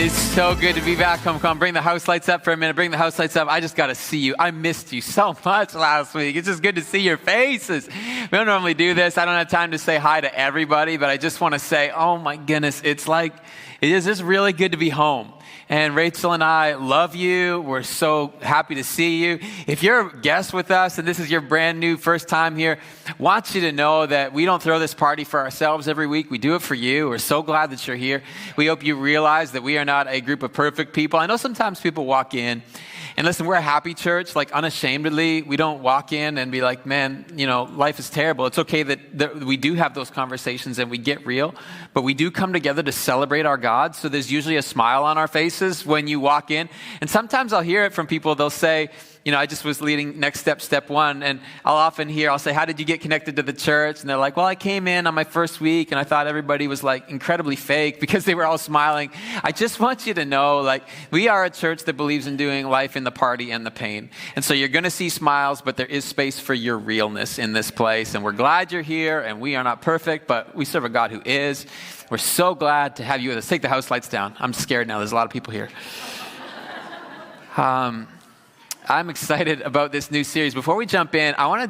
It's so good to be back. Come on, bring the house lights up for a minute. Bring the house lights up. I just got to see you. I missed you so much last week. It's just good to see your faces. We don't normally do this. I don't have time to say hi to everybody, but I just want to say, oh my goodness, it is just really good to be home. And Rachel and I love you. We're so happy to see you. If you're a guest with us and this is your brand new first time here, I want you to know that we don't throw this party for ourselves every week. We do it for you. We're so glad that you're here. We hope you realize that we are not a group of perfect people. I know sometimes people walk in and listen, we're a happy church, like unashamedly. We don't walk in and be like, man, life is terrible. It's okay that we do have those conversations and we get real, but we do come together to celebrate our God. So there's usually a smile on our faces when you walk in. And sometimes I'll hear it from people. They'll say, I just was leading Next Step 1, and I'll say, how did you get connected to the church? And they're like, well, I came in on my first week, and I thought everybody was like incredibly fake because they were all smiling. I just want you to know, we are a church that believes in doing life in the party and the pain. And so you're going to see smiles, but there is space for your realness in this place. And we're glad you're here, and we are not perfect, but we serve a God who is. We're so glad to have you with us. Take the house lights down. I'm scared now. There's a lot of people here. I'm excited about this new series. Before we jump in, Pastor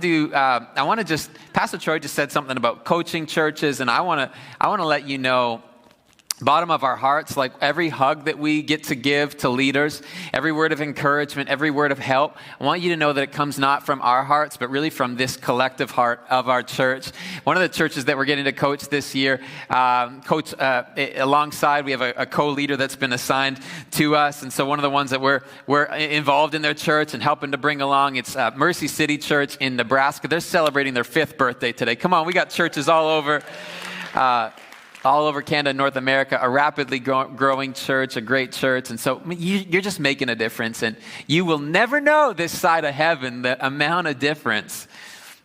Troy just said something about coaching churches, and I want to let you know, bottom of our hearts, like every hug that we get to give to leaders, every word of encouragement, every word of help, I want you to know that it comes not from our hearts, but really from this collective heart of our church. One of the churches that we're getting to coach this year, alongside, we have a co-leader that's been assigned to us. And so one of the ones that we're involved in their church and helping to bring along, it's Mercy City Church in Nebraska. They're celebrating their 5th birthday today. Come on, we got churches all over Canada and North America, a rapidly growing church, a great church. And so you're just making a difference. And you will never know this side of heaven the amount of difference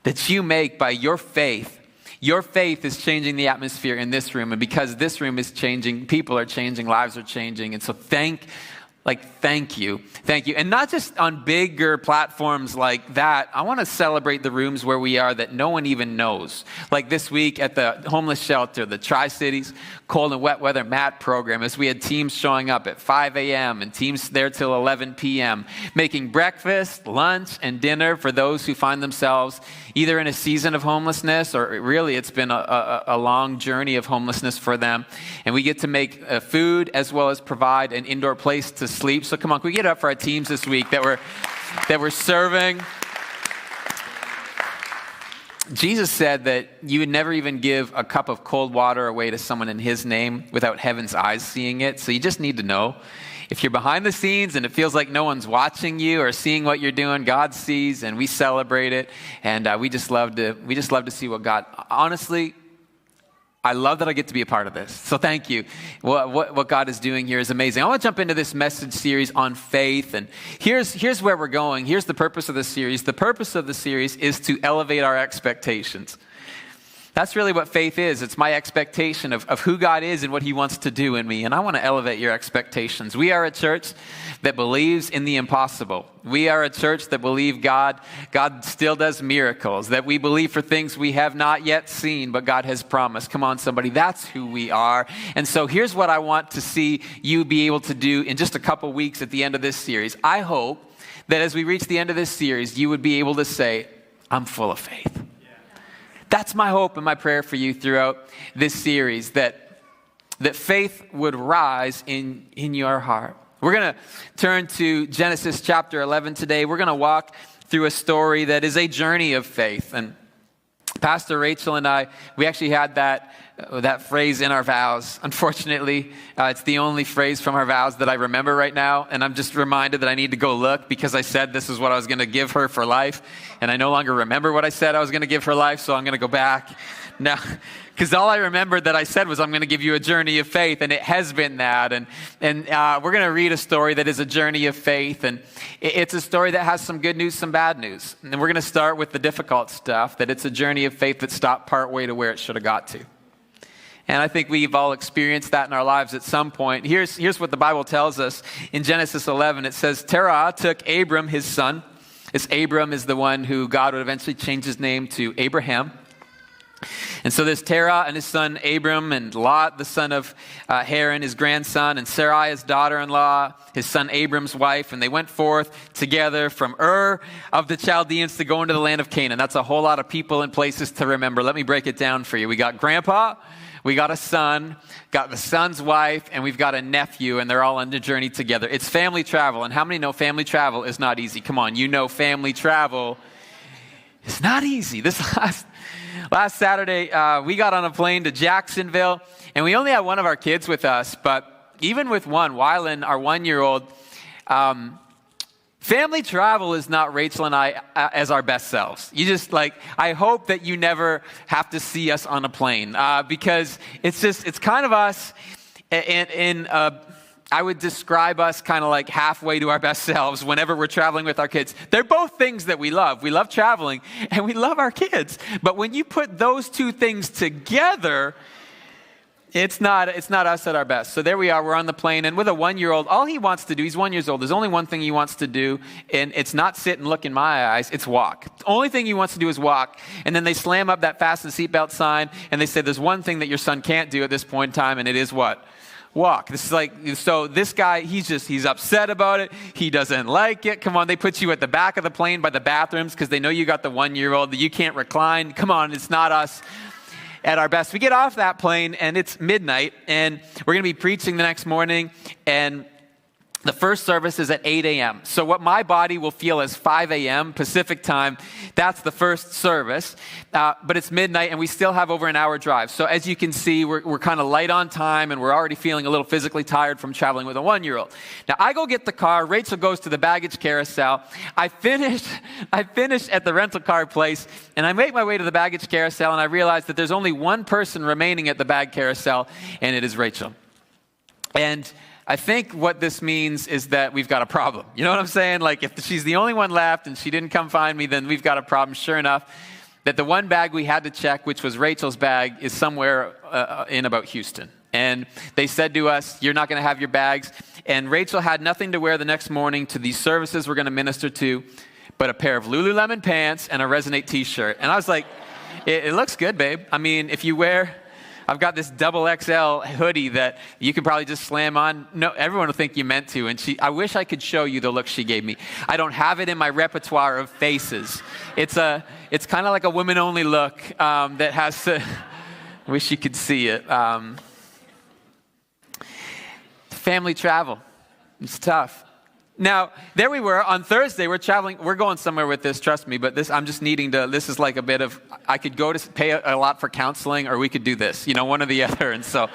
that you make by your faith. Your faith is changing the atmosphere in this room. And because this room is changing, people are changing, lives are changing. And so thank you. And not just on bigger platforms like that. I want to celebrate the rooms where we are that no one even knows. Like this week at the homeless shelter, the Tri-Cities Cold and Wet Weather MAT program, as we had teams showing up at 5 a.m. and teams there till 11 p.m., making breakfast, lunch, and dinner for those who find themselves either in a season of homelessness or really it's been a long journey of homelessness for them. And we get to make food as well as provide an indoor place to sleep. So come on, can we get up for our teams this week that we're serving? Jesus said that you would never even give a cup of cold water away to someone in his name without heaven's eyes seeing it. So you just need to know, if you're behind the scenes and it feels like no one's watching you or seeing what you're doing, God sees, and we celebrate it. And we just love to see what God, honestly, I love that I get to be a part of this. So thank you. What God is doing here is amazing. I want to jump into this message series on faith. And here's where we're going. Here's the purpose of the series. The purpose of the series is to elevate our expectations. That's really what faith is. It's my expectation of who God is and what he wants to do in me. And I want to elevate your expectations. We are a church that believes in the impossible. We are a church that believe God still does miracles, that we believe for things we have not yet seen, but God has promised. Come on, somebody. That's who we are. And so here's what I want to see you be able to do in just a couple weeks at the end of this series. I hope that as we reach the end of this series, you would be able to say, I'm full of faith. That's my hope and my prayer for you throughout this series, that faith would rise in your heart. We're going to turn to Genesis chapter 11 today. We're going to walk through a story that is a journey of faith. And Pastor Rachel and I, we actually had that phrase in our vows. Unfortunately, it's the only phrase from our vows that I remember right now. And I'm just reminded that I need to go look because I said this is what I was going to give her for life. And I no longer remember what I said I was going to give her life. So I'm going to go back now because all I remembered that I said was I'm going to give you a journey of faith. And it has been that. And we're going to read a story that is a journey of faith. And it's a story that has some good news, some bad news. And we're going to start with the difficult stuff, that it's a journey of faith that stopped partway to where it should have got to. And I think we've all experienced that in our lives at some point. Here's what the Bible tells us. In Genesis 11, it says, Terah took Abram, his son. Abram is the one who God would eventually change his name to Abraham. And so there's Terah and his son Abram, and Lot, the son of Haran, his grandson, and Sarai, his daughter-in-law, his son Abram's wife. And they went forth together from Ur of the Chaldeans to go into the land of Canaan. That's a whole lot of people and places to remember. Let me break it down for you. We got grandpa, we got a son, got the son's wife, and we've got a nephew, and they're all on the journey together. It's family travel. And how many know family travel is not easy? Come on, you know family travel is not easy. This last Saturday, we got on a plane to Jacksonville, and we only had one of our kids with us, but even with one, Wylan, our 1-year-old, family travel is not Rachel and I as our best selves. You just I hope that you never have to see us on a plane because it's kind of us I would describe us kind of like halfway to our best selves whenever we're traveling with our kids. They're both things that we love. We love traveling and we love our kids. But when you put those two things together, it's not us at our best. So there we are, we're on the plane, and with a 1-year-old, all he wants to do, he's 1 year old, there's only one thing he wants to do, and it's not sit and look in my eyes, it's walk. The only thing he wants to do is walk. And then they slam up that fasten seatbelt sign, and they say, there's one thing that your son can't do at this point in time, and it is what? Walk. This is so this guy, he's upset about it. He doesn't like it. Come on, they put you at the back of the plane by the bathrooms because they know you got the 1-year-old that you can't recline. Come on, it's not us at our best. We get off that plane and it's midnight and we're going to be preaching the next morning, and the first service is at 8 a.m. So what my body will feel as 5 a.m. Pacific time, that's the first service. But it's midnight and we still have over an hour drive. So as you can see, we're kind of light on time and we're already feeling a little physically tired from traveling with a 1-year-old. Now I go get the car. Rachel goes to the baggage carousel. I finish at the rental car place and I make my way to the baggage carousel and I realize that there's only one person remaining at the bag carousel, and it is Rachel. And I think what this means is that we've got a problem. You know what I'm saying? Like if she's the only one left and she didn't come find me, then we've got a problem. Sure enough, that the one bag we had to check, which was Rachel's bag, is somewhere in about Houston. And they said to us, you're not going to have your bags. And Rachel had nothing to wear the next morning to these services we're going to minister to, but a pair of Lululemon pants and a Resonate t-shirt. And I was like, it looks good, babe. I mean, if you wear... I've got this double XL hoodie that you could probably just slam on. No, everyone will think you meant to. And I wish I could show you the look she gave me. I don't have it in my repertoire of faces. It's kind of like a women-only look that has to. I wish you could see it. Family travel. It's tough. Now, there we were on Thursday. We're traveling. We're going somewhere with this, trust me. But I'm just needing to, this is like a bit of, I could go to pay a lot for counseling or we could do this, one or the other. And so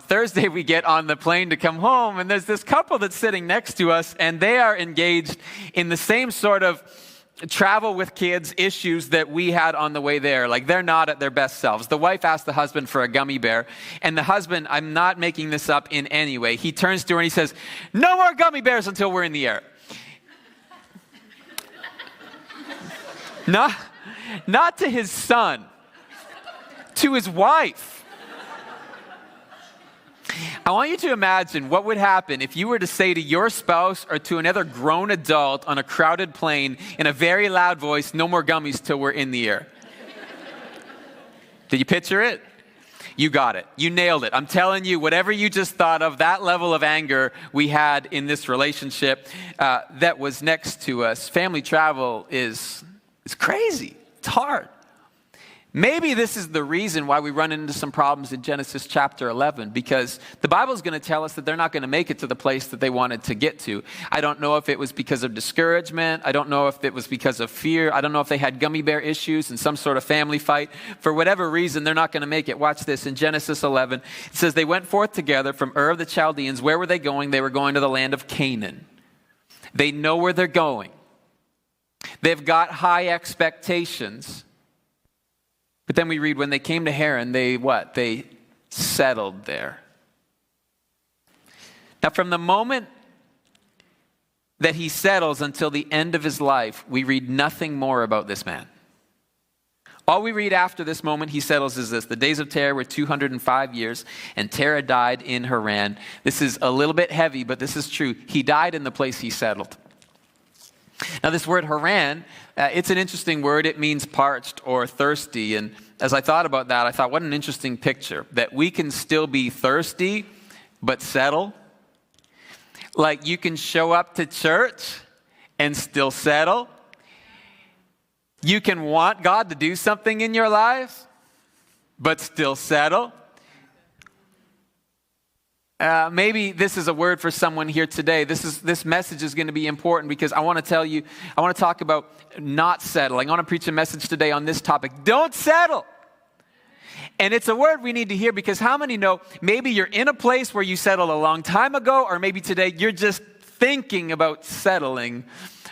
Thursday we get on the plane to come home and there's this couple that's sitting next to us and they are engaged in the same sort of travel with kids issues that we had on the way there. Like they're not at their best selves. The wife asked the husband for a gummy bear, and the husband, I'm not making this up in any way, he turns to her and he says, no more gummy bears until we're in the air. Not to his son, to his wife. I want you to imagine what would happen if you were to say to your spouse or to another grown adult on a crowded plane in a very loud voice, no more gummies till we're in the air. Did you picture it? You got it. You nailed it. I'm telling you, whatever you just thought of, that level of anger we had in this relationship that was next to us. Family travel is crazy. It's hard. Maybe this is the reason why we run into some problems in Genesis chapter 11, because the Bible is going to tell us that they're not going to make it to the place that they wanted to get to. I don't know if it was because of discouragement. I don't know if it was because of fear. I don't know if they had gummy bear issues and some sort of family fight. For whatever reason, they're not going to make it. Watch this. In Genesis 11, it says, they went forth together from Ur of the Chaldeans. Where were they going? They were going to the land of Canaan. They know where they're going. They've got high expectations. But then we read, when they came to Haran, they settled there. Now, from the moment that he settles until the end of his life, we read nothing more about this man. All we read after this moment he settles is this: the days of Terah were 205 years, and Terah died in Haran. This is a little bit heavy, but this is true. He died in the place he settled. Now, this word Haran, it's an interesting word. It means parched or thirsty. And as I thought about that, I thought, what an interesting picture, that we can still be thirsty but settle. Like you can show up to church and still settle. You can want God to do something in your life but still settle. Maybe this is a word for someone here today. This message is going to be important because I want to talk about not settling. I want to preach a message today on this topic. Don't settle. And it's a word we need to hear because how many know maybe you're in a place where you settled a long time ago, or maybe today you're just thinking about settling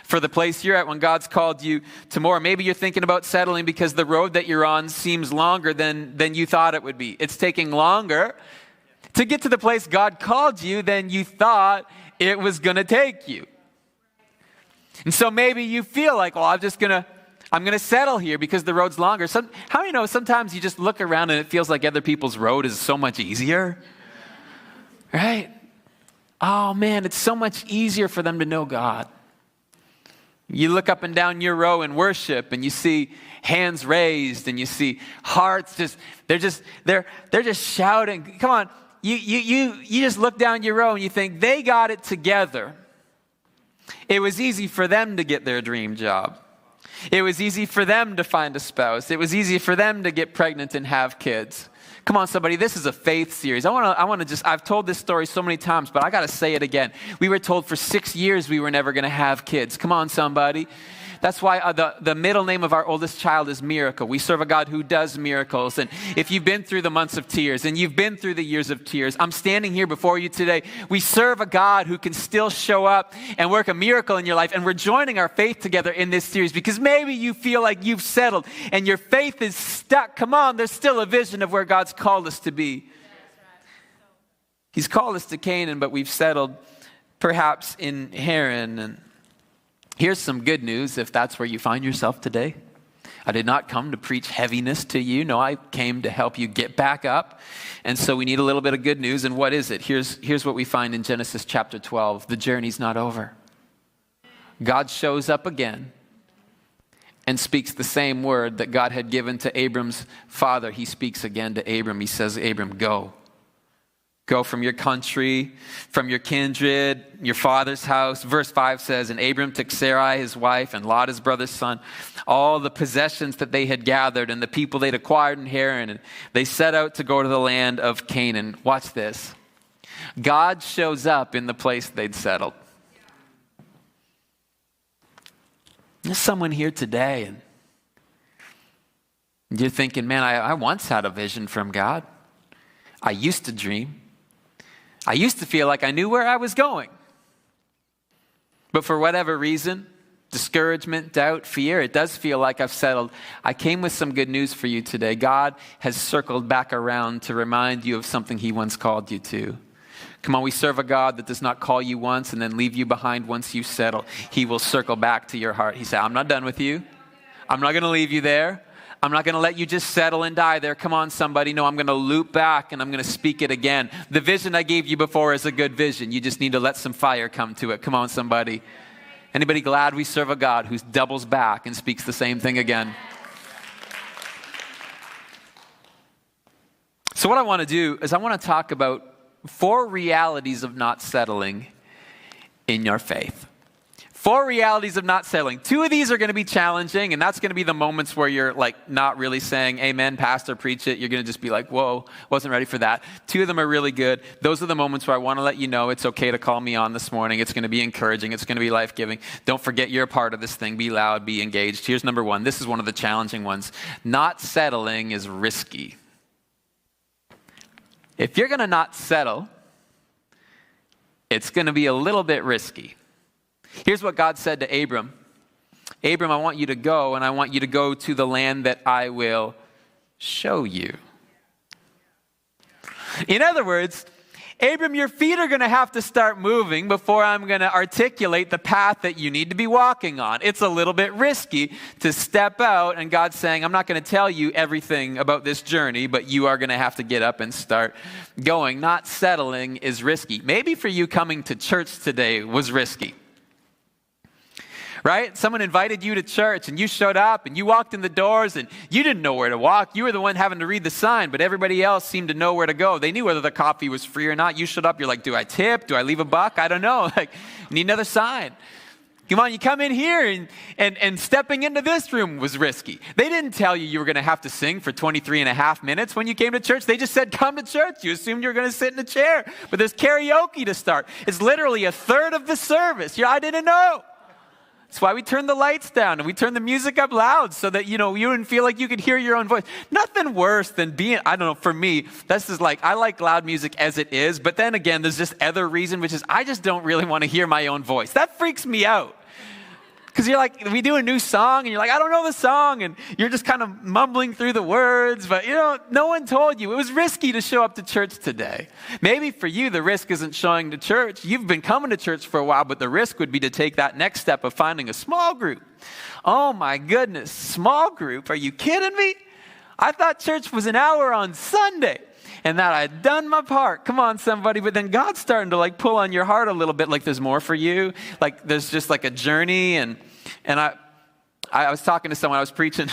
for the place you're at when God's called you to more. Maybe you're thinking about settling because the road that you're on seems longer than you thought it would be. It's taking longer to get to the place God called you than you thought it was going to take you. And so maybe you feel like, well, I'm going to settle here because the road's longer. How do you know sometimes you just look around and it feels like other people's road is so much easier? Right? Oh man, it's so much easier for them to know God. You look up and down your row in worship and you see hands raised and you see hearts they're just shouting. Come on. You just look down your row and you think they got it together. It was easy for them to get their dream job. It was easy for them to find a spouse. It was easy for them to get pregnant and have kids. Come on, somebody, this is a faith series. I've told this story so many times, but I got to say it again. We were told for 6 years we were never going to have kids. Come on, somebody. That's why the middle name of our oldest child is Miracle. We serve a God who does miracles. And if you've been through the months of tears and you've been through the years of tears, I'm standing here before you today. We serve a God who can still show up and work a miracle in your life. And we're joining our faith together in this series because maybe you feel like you've settled and your faith is stuck. Come on, there's still a vision of where God's called us to be. He's called us to Canaan, but we've settled perhaps in Haran. And here's some good news if that's where you find yourself today. I did not come to preach heaviness to you. No, I came to help you get back up. And so we need a little bit of good news. And what is it? Here's what we find in Genesis chapter 12. The journey's not over. God shows up again and speaks the same word that God had given to Abram's father. He speaks again to Abram. He says, Abram, go. Go from your country, from your kindred, your father's house. Verse 5 says, and Abram took Sarai, his wife, and Lot, his brother's son, all the possessions that they had gathered and the people they'd acquired in Haran, and they set out to go to the land of Canaan. Watch this. God shows up in the place they'd settled. There's someone here today, and you're thinking, man, I once had a vision from God. I used to dream. I used to feel like I knew where I was going. But for whatever reason, discouragement, doubt, fear, it does feel like I've settled. I came with some good news for you today. God has circled back around to remind you of something he once called you to. Come on, we serve a God that does not call you once and then leave you behind once you settle. He will circle back to your heart. He said, I'm not done with you. I'm not going to leave you there. I'm not going to let you just settle and die there. Come on, somebody. No, I'm going to loop back and I'm going to speak it again. The vision I gave you before is a good vision. You just need to let some fire come to it. Come on, somebody. Anybody glad we serve a God who doubles back and speaks the same thing again? So what I want to do is I want to talk about 4 realities of not settling in your faith. 4 realities of not settling. 2 of these are going to be challenging, and that's going to be the moments where you're like not really saying, amen, pastor, preach it. You're going to just be like, whoa, wasn't ready for that. 2 of them are really good. Those are the moments where I want to let you know it's okay to call me on this morning. It's going to be encouraging. It's going to be life-giving. Don't forget you're a part of this thing. Be loud, be engaged. Here's number 1. This is one of the challenging ones. Not settling is risky. If you're going to not settle, it's going to be a little bit risky. Here's what God said to Abram. Abram, I want you to go, and I want you to go to the land that I will show you. In other words, Abram, your feet are going to have to start moving before I'm going to articulate the path that you need to be walking on. It's a little bit risky to step out, and God's saying, I'm not going to tell you everything about this journey, but you are going to have to get up and start going. Not settling is risky. Maybe for you, coming to church today was risky. right? Someone invited you to church and you showed up and you walked in the doors and you didn't know where to walk. You were the one having to read the sign, but everybody else seemed to know where to go. They knew whether the coffee was free or not. You showed up, you're like, do I tip? Do I leave a buck? I don't know. Like, need another sign. Come on, you come in here and stepping into this room was risky. They didn't tell you were going to have to sing for 23 and a half minutes when you came to church. They just said, come to church. You assumed you were going to sit in a chair. But there's karaoke to start. It's literally a third of the service. I didn't know. That's why we turned the lights down and we turned the music up loud so that, you didn't feel like you could hear your own voice. Nothing worse than being, I don't know, for me, this is like, I like loud music as it is. But then again, there's this other reason, which is I just don't really want to hear my own voice. That freaks me out. Because you're like, we do a new song, and you're like, I don't know the song, and you're just kind of mumbling through the words, but no one told you. It was risky to show up to church today. Maybe for you, the risk isn't showing to church. You've been coming to church for a while, but the risk would be to take that next step of finding a small group. Oh my goodness, small group? Are you kidding me? I thought church was an hour on Sunday. And that I'd done my part. Come on, somebody. But then God's starting to like pull on your heart a little bit, like there's more for you. Like there's just like a journey. And I was talking to someone. I was preaching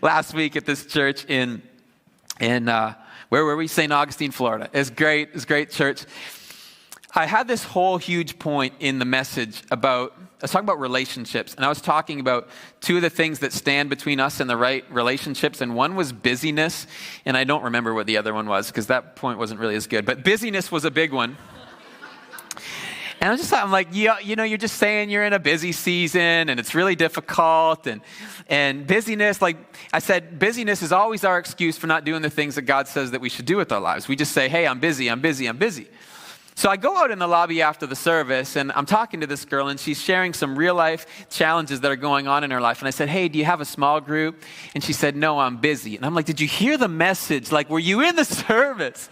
last week at this church in where were we? St. Augustine, Florida. It's great. It's a great church. I had this whole huge point in the message I was talking about relationships, and I was talking about two of the things that stand between us and the right relationships, and one was busyness, and I don't remember what the other one was because that point wasn't really as good, but busyness was a big one. And I'm like, you're just saying you're in a busy season, and it's really difficult, and busyness, like I said, busyness is always our excuse for not doing the things that God says that we should do with our lives. We just say, hey, I'm busy, I'm busy, I'm busy. So I go out in the lobby after the service, and I'm talking to this girl, and she's sharing some real-life challenges that are going on in her life. And I said, hey, do you have a small group? And she said, no, I'm busy. And I'm like, did you hear the message? Like, were you in the service?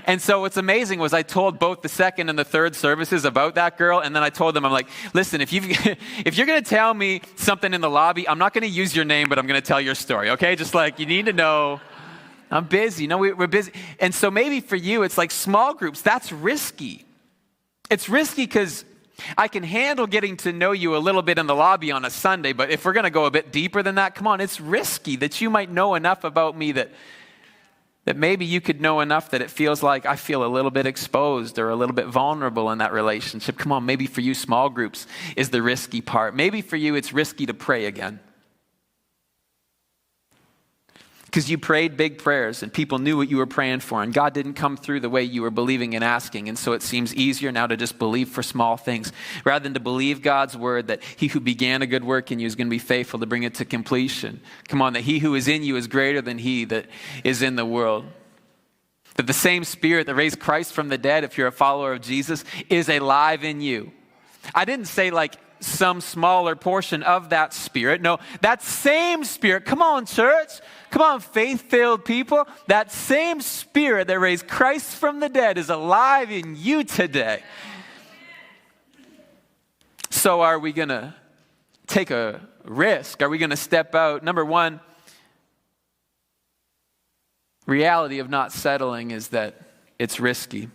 And so what's amazing was I told both the second and the third services about that girl, and then I told them, I'm like, listen, if you're going to tell me something in the lobby, I'm not going to use your name, but I'm going to tell your story, okay? Just like, you need to know. I'm busy. No, we're busy. And so maybe for you, it's like small groups. That's risky. It's risky because I can handle getting to know you a little bit in the lobby on a Sunday, but if we're going to go a bit deeper than that, come on, it's risky that you might know enough about me that maybe you could know enough that it feels like I feel a little bit exposed or a little bit vulnerable in that relationship. Come on, maybe for you, small groups is the risky part. Maybe for you, it's risky to pray again. Because you prayed big prayers and people knew what you were praying for, and God didn't come through the way you were believing and asking. And so it seems easier now to just believe for small things rather than to believe God's word that he who began a good work in you is going to be faithful to bring it to completion. Come on, that he who is in you is greater than he that is in the world. That the same spirit that raised Christ from the dead, if you're a follower of Jesus, is alive in you. I didn't say like some smaller portion of that spirit. No, that same spirit. Come on, church. Come on, faith-filled people. That same spirit that raised Christ from the dead is alive in you today. So are we going to take a risk? Are we going to step out? Number one, reality of not settling is that it's risky.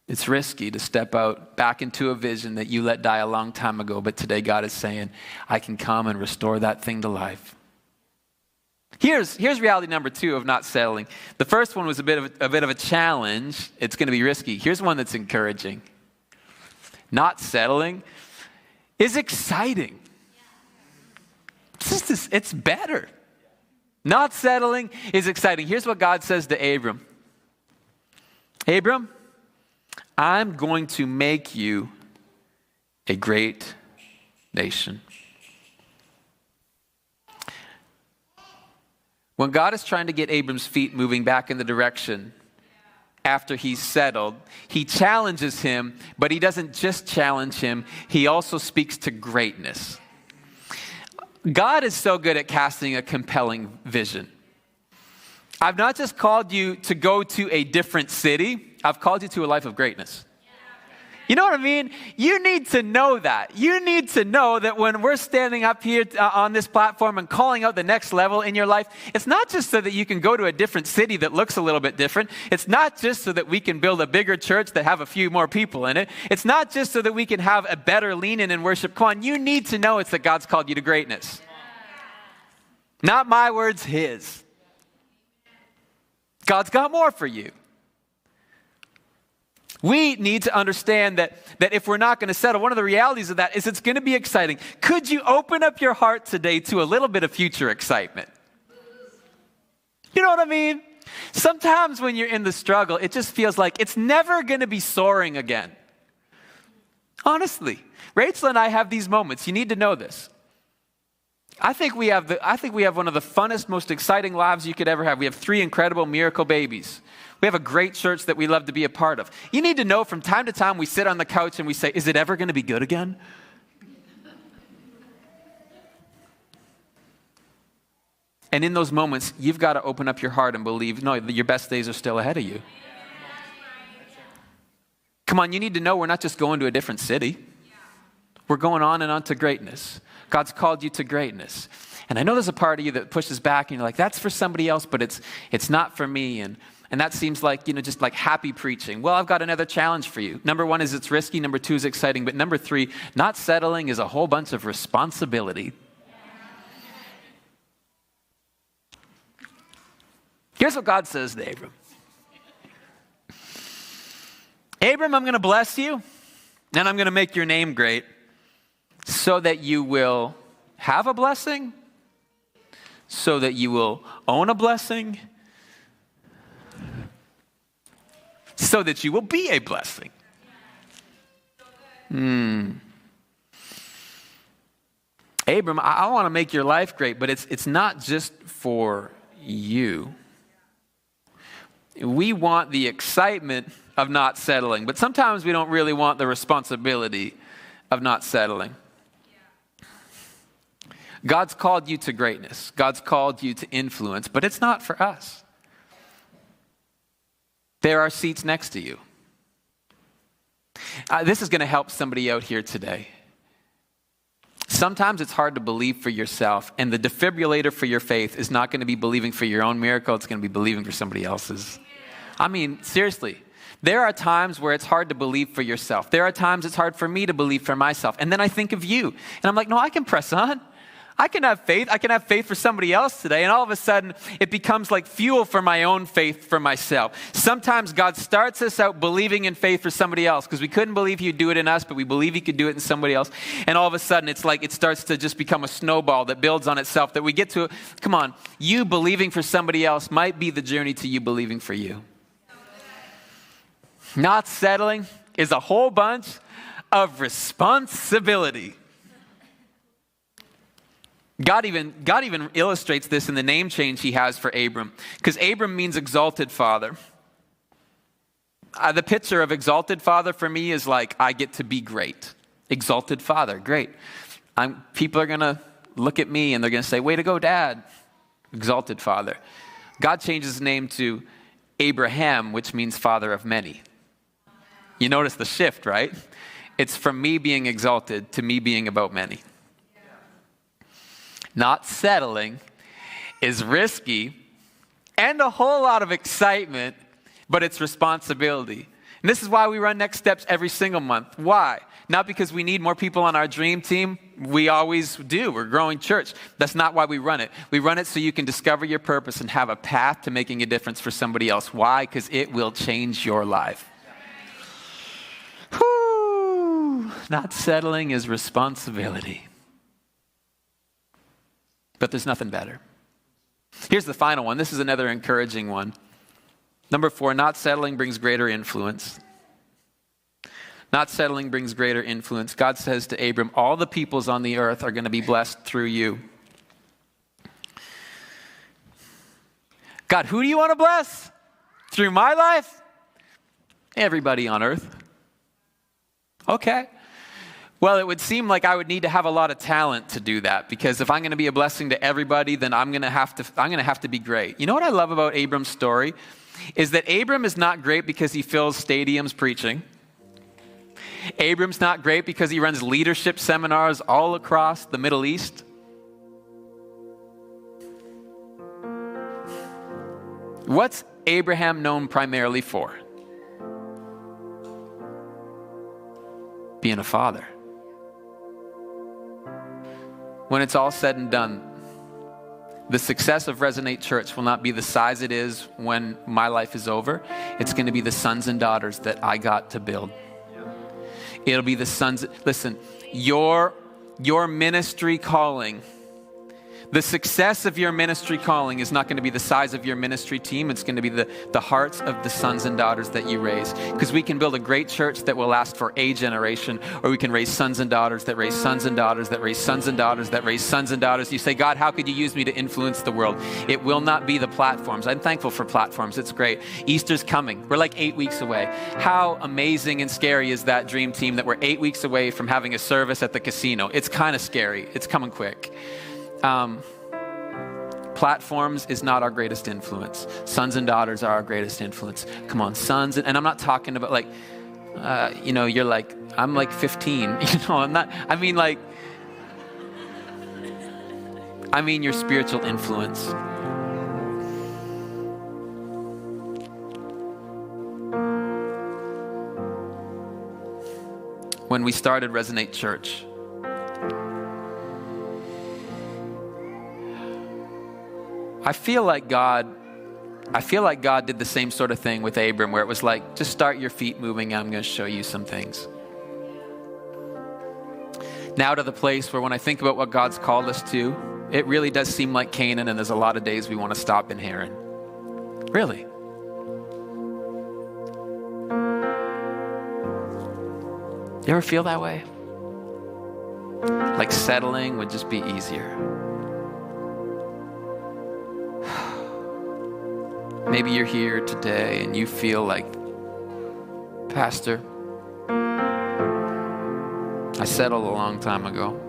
It's risky to step out back into a vision that you let die a long time ago, but today God is saying, I can come and restore that thing to life. Here's reality number two of not settling. The first one was a bit of a challenge. It's going to be risky. Here's one that's encouraging. Not settling is exciting. It's better. Not settling is exciting. Here's what God says to Abram. Abram, I'm going to make you a great nation. When God is trying to get Abram's feet moving back in the direction after he's settled, he challenges him, but he doesn't just challenge him, he also speaks to greatness. God is so good at casting a compelling vision. I've not just called you to go to a different city, I've called you to a life of greatness. You know what I mean? You need to know that. You need to know that when we're standing up here on this platform and calling out the next level in your life, it's not just so that you can go to a different city that looks a little bit different. It's not just so that we can build a bigger church that have a few more people in it. It's not just so that we can have a better lean-in and worship. Come on, you need to know it's that God's called you to greatness. Not my words, his. God's got more for you. We need to understand that if we're not going to settle, one of the realities of that is it's going to be exciting. Could you open up your heart today to a little bit of future excitement? You know what I mean? Sometimes when you're in the struggle, it just feels like it's never going to be soaring again. Honestly, Rachel and I have these moments. You need to know this. I think we have one of the funnest, most exciting lives you could ever have. We have 3 incredible miracle babies. We have a great church that we love to be a part of. You need to know from time to time we sit on the couch and we say, is it ever going to be good again? And in those moments, you've got to open up your heart and believe, no, your best days are still ahead of you. Come on, you need to know we're not just going to a different city. We're going on and on to greatness. God's called you to greatness. And I know there's a part of you that pushes back and you're like, that's for somebody else, but it's not for me. And that seems like, just like happy preaching. Well, I've got another challenge for you. Number 1 is it's risky. Number 2 is exciting. But number 3, not settling is a whole bunch of responsibility. Here's what God says to Abram. Abram, I'm going to bless you, and I'm going to make your name great so that you will have a blessing, so that you will own a blessing, so that you will be a blessing. Abram, I want to make your life great, but it's not just for you. We want the excitement of not settling, but sometimes we don't really want the responsibility of not settling. God's called you to greatness. God's called you to influence, but it's not for us. There are seats next to you. This is going to help somebody out here today. Sometimes it's hard to believe for yourself, and the defibrillator for your faith is not going to be believing for your own miracle. It's going to be believing for somebody else's. I mean, seriously, there are times where it's hard to believe for yourself. There are times it's hard for me to believe for myself. And then I think of you, and I'm like, no, I can press on. I can have faith. I can have faith for somebody else today. And all of a sudden, it becomes like fuel for my own faith for myself. Sometimes God starts us out believing in faith for somebody else because we couldn't believe he'd do it in us, but we believe he could do it in somebody else. And all of a sudden, it's like it starts to just become a snowball that builds on itself, that we get to, come on, you believing for somebody else might be the journey to you believing for you. Not settling is a whole bunch of responsibility. God even illustrates this in the name change he has for Abram, because Abram means exalted father. The picture of exalted father for me is like, I get to be great. Exalted father, great. People are going to look at me and they're going to say, way to go, Dad. Exalted father. God changed his name to Abraham, which means father of many. You notice the shift, right? It's from me being exalted to me being about many. Not settling is risky and a whole lot of excitement, but it's responsibility. And this is why we run Next Steps every single month. Why? Not because we need more people on our dream team. We always do. We're a growing church. That's not why we run it. We run it so you can discover your purpose and have a path to making a difference for somebody else. Why? Because it will change your life. Whew. Not settling is responsibility. But there's nothing better. Here's the final one. This is another encouraging one. Number 4, not settling brings greater influence. Not settling brings greater influence. God says to Abram, all the peoples on the earth are going to be blessed through you. God, who do you want to bless? Through my life? Everybody on earth. Okay. Well, it would seem like I would need to have a lot of talent to do that, because if I'm going to be a blessing to everybody, then I'm going to have to be great. You know what I love about Abram's story is that Abram is not great because he fills stadiums preaching. Abram's not great because he runs leadership seminars all across the Middle East. What's Abraham known primarily for? Being a father. When it's all said and done, the success of Resonate Church will not be the size it is when my life is over. It's going to be the sons and daughters that I got to build. It'll be the sons. Listen, your ministry calling, the success of your ministry calling is not going to be the size of your ministry team. It's going to be the hearts of the sons and daughters that you raise. Because we can build a great church that will last for a generation, or we can raise sons and daughters that raise sons and daughters that raise sons and daughters that raise sons and daughters. You say, God, how could you use me to influence the world? It will not be the platforms. I'm thankful for platforms. It's great. Easter's coming. We're like 8 weeks away. How amazing and scary is that dream team that we're 8 weeks away from having a service at the casino? It's kind of scary. It's coming quick. Platforms is not our greatest influence. Sons and daughters are our greatest influence. Come on, sons. And I'm not talking about like, you're like, I'm like 15. I'm not, I mean your spiritual influence. When we started Resonate Church, I feel like God did the same sort of thing with Abram, where it was like, just start your feet moving, and I'm going to show you some things. Now to the place where when I think about what God's called us to, it really does seem like Canaan, and there's a lot of days we want to stop in Haran. Really. You ever feel that way? Like settling would just be easier. Maybe you're here today and you feel like, Pastor, I settled a long time ago.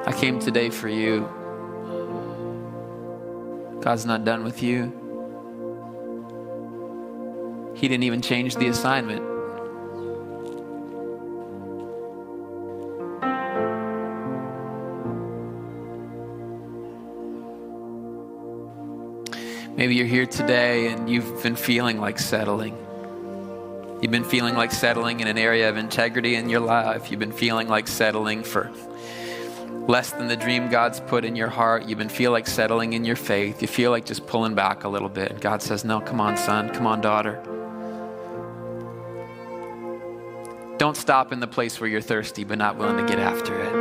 I came today for you. God's not done with you. He didn't even change the assignment. Maybe you're here today and you've been feeling like settling. You've been feeling like settling in an area of integrity in your life. You've been feeling like settling for less than the dream God's put in your heart. You've been feeling like settling in your faith. You feel like just pulling back a little bit. And God says, no, come on, son. Come on, daughter. Don't stop in the place where you're thirsty but not willing to get after it.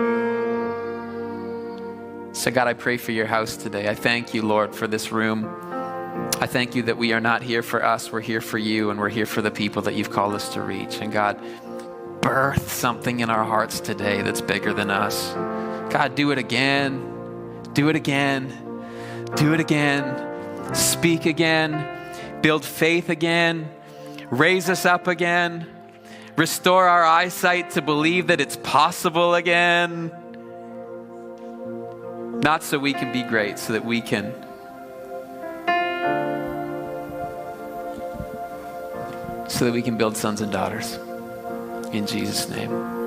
So God, I pray for your house today. I thank you, Lord, for this room. I thank you that we are not here for us, we're here for you, and we're here for the people that you've called us to reach. And God, birth something in our hearts today that's bigger than us. God, do it again. Do it again. Do it again. Speak again. Build faith again. Raise us up again. Restore our eyesight to believe that it's possible again. Not so we can be great, so that we can build sons and daughters. In Jesus' name.